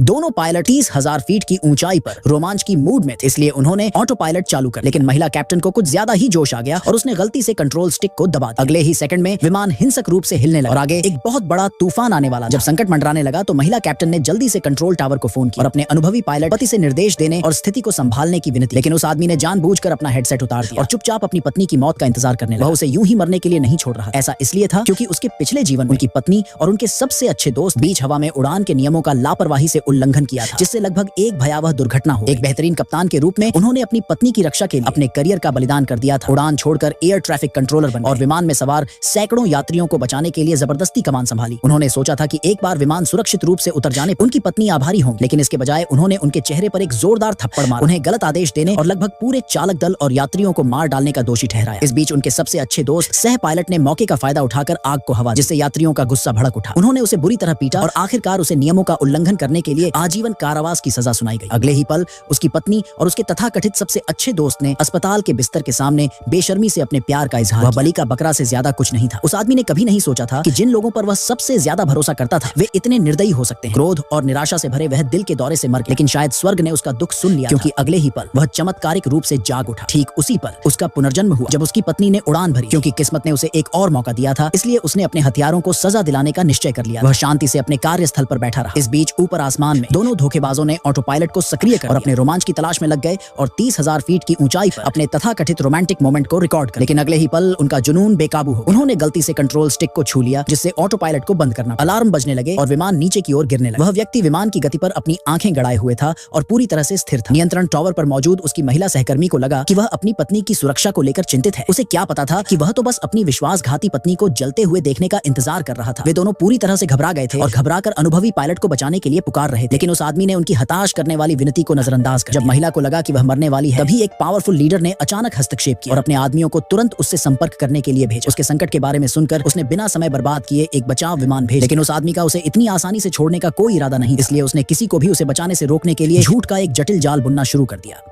दोनों pilot 30,000 feet की ऊंचाई पर रोमांच की मूड में थे, इसलिए उन्होंने ऑटो पायलट चालू कर। लेकिन महिला कैप्टन को कुछ ज्यादा ही जोश आ गया और उसने गलती से कंट्रोल स्टिक को दबा दिया। अगले ही सेकंड में विमान हिंसक रूप से हिलने लगा और आगे एक बहुत बड़ा तूफान आने वाला। जब संकट मंडराने लगा तो महिला कैप्टन ने जल्दी से कंट्रोल टावर को फोन किया और अपने अनुभवी पायलट पति से निर्देश देने और स्थिति को संभालने की विनती। लेकिन उस आदमी ने जानबूझकर अपना हेडसेट उतार दिया और चुपचाप अपनी पत्नी की मौत का इंतजार करने लगा। वह उसे यूं ही मरने के लिए नहीं छोड़ रहा। ऐसा इसलिए था क्योंकि उसके पिछले जीवन उनकी पत्नी और उनके सबसे अच्छे दोस्त बीच हवा में उड़ान के नियमों का लापरवाही से उल्लंघन किया था, जिससे लगभग एक भयावह दुर्घटना हो। एक बेहतरीन कप्तान के रूप में उन्होंने अपनी पत्नी की रक्षा के लिए अपने करियर का बलिदान कर दिया था। उड़ान छोड़कर एयर ट्रैफिक कंट्रोलर बने और विमान में सवार सैकड़ों यात्रियों को बचाने के लिए जबरदस्ती कमान संभाली। उन्होंने सोचा था कि एक बार विमान सुरक्षित रूप से उतर जाने उनकी पत्नी आभारी होंगी, लेकिन इसके बजाय उन्होंने उनके चेहरे पर एक जोरदार थप्पड़ मारा, उन्हें गलत आदेश देने और लगभग पूरे चालक दल और यात्रियों को मार डालने का दोषी ठहराया। इस बीच उनके सबसे अच्छे दोस्त सह पायलट ने मौके का फायदा उठाकर आग को हवा, जिससे यात्रियों का गुस्सा भड़क उठा। उन्होंने उसे बुरी तरह पीटा और आखिरकार उसे नियमों का उल्लंघन करने के लिए आजीवन कारावास की सजा सुनाई गई। अगले ही पल उसकी पत्नी और उसके तथाकथित सबसे अच्छे दोस्त ने अस्पताल के बिस्तर के सामने बेशर्मी से अपने प्यार का इजहार। वह बलि का बकरा से ज्यादा कुछ नहीं था। उस आदमी ने कभी नहीं सोचा था कि जिन लोगों पर वह सबसे ज्यादा भरोसा करता था वे इतने निर्दयी हो सकते हैं। क्रोध और निराशा से भरे वह दिल के दौरे से मर गया, लेकिन शायद स्वर्ग ने उसका दुख सुन लिया, क्योंकि अगले ही पल वह चमत्कारिक रूप से जाग उठा। ठीक उसी पल उसका पुनर्जन्म हुआ जब उसकी पत्नी ने उड़ान भरी। क्योंकि किस्मत ने उसे एक और मौका दिया था, इसलिए उसने अपने हथियारों को सजा दिलाने का निश्चय कर लिया। वह शांति से अपने कार्यस्थल पर बैठा रहा। इस बीच ऊपर आसमान में दोनों धोखेबाजों ने ऑटो पायलट को सक्रिय कर और अपने रोमांच की तलाश में लग गए और 30,000 फीट की ऊंचाई पर अपने तथाकथित रोमांटिक मोमेंट को रिकॉर्ड कर। लेकिन अगले ही पल उनका जुनून बेकाबू हो। उन्होंने गलती से कंट्रोल स्टिक को छू लिया, जिससे ऑटो पायलट को बंद करना। अलार्म बजने लगे और विमान नीचे की ओर गिरने लगा। वह व्यक्ति विमान की गति पर अपनी आंखें गड़ाए हुए था और पूरी तरह से स्थिर था। नियंत्रण टावर पर मौजूद उसकी महिला सहकर्मी को लगा कि वह अपनी पत्नी की सुरक्षा को लेकर चिंतित है। उसे क्या पता था कि वह तो बस अपनी विश्वासघाती पत्नी को जलते हुए देखने का इंतजार कर रहा था। वे दोनों पूरी तरह से घबरा गए थे और घबराकर अनुभवी पायलट को बचाने के लिए पुकार रहे थे। लेकिन उस आदमी ने उनकी हताश करने वाली विनती को नजरअंदाज कर। जब महिला को लगा कि वह मरने वाली है, तभी एक पावरफुल लीडर ने अचानक हस्तक्षेप किया और अपने आदमियों को तुरंत उससे संपर्क करने के लिए भेजा। उसके संकट के बारे में सुनकर उसने बिना समय बर्बाद किए एक बचाव विमान भेजा। लेकिन उस आदमी का उसे इतनी आसानी से छोड़ने का कोई इरादा नहीं, इसलिए उसने किसी को भी उसे बचाने से रोकने के लिए झूठ का एक जटिल जाल बुनना शुरू कर दिया।